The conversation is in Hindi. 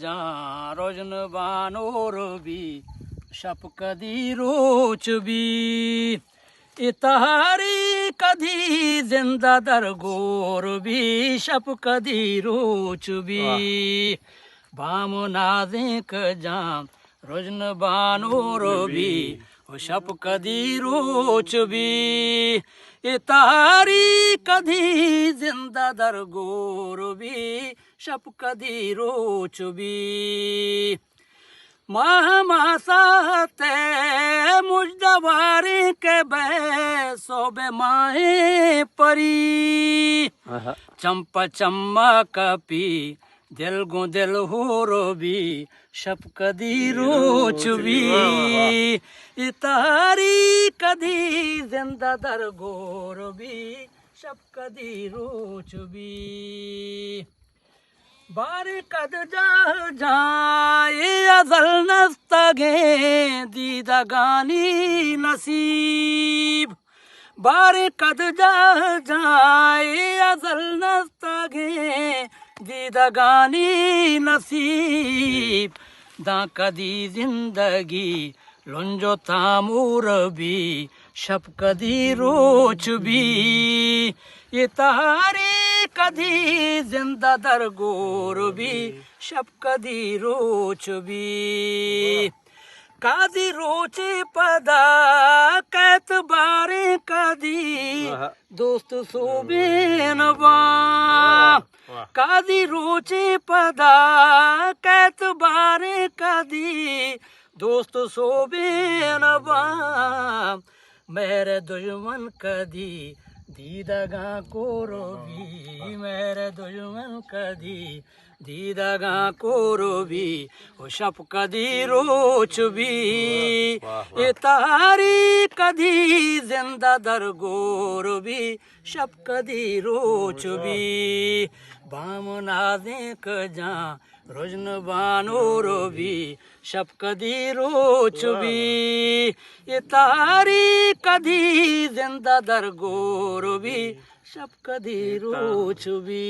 ਜਾਂ ਰੋਜਨ ਬਾਨੋਰ ਵੀ ਛਪ ਕਦੀ ਰੋਚ ਵੀ ਇਤਾਰੀ ਕਦੀ ਜ਼ਿੰਦਾ ਦਰਗੋਰ ਵੀ ਛਪ ਕਦੀ ਰੋਚ ਵੀ ਬਾਮ ਨਾਜ਼ਿਕ ਜਾਂ ਰੋਜਨ ਬਾਨੋਰ ਵੀ ਛਪ ਕਦੀ ਰੋਚ ਵੀ ਇਤਾਰੀ ਕਦੀ ਜ਼ਿੰਦਾ ਦਰਗੋਰ ਵੀ ਛਪ ਕਦੀ ਰੋਚ ਵੀ मामा साते मुजदवारी के सोबे माहे परी चंपा चम्मक पी दिल गो दिल हो रोबी छप कदी रोच भी इतारी कदी जिंदा दर गोर भी छप कदी रोच भी बारी कद जा जाए अजल नस्तगे दीदा गानी नसीब बारी कद जा जाए अजल नस्तगे दीदा गानी नसीब दा कदी जिंदगी लुंजो तामूर भी छप कदी रोच भी ये तारी कदी जिंदा दर गोर भी छप कदी रोच भी कादी रोचे पदा कैत बारे कदी दोस्त सोबेन बा कादी रोचे पदा कैत बारे कदी दोस्त सोबेन बा मेरे दुश्मन कदी दीदगा कोरो भी मेरे दुश्मन कदी दीदगा कोरो भी वो छप कदी रोच भी ये तारी कदी जिंदा दर गोर भी छप कदी रोच भी बाम नाज़िक जा रोजन बानोर भी छप कदी रोच भी ये तारी कदी जिंदा दर गोर भी छप कदी रोच भी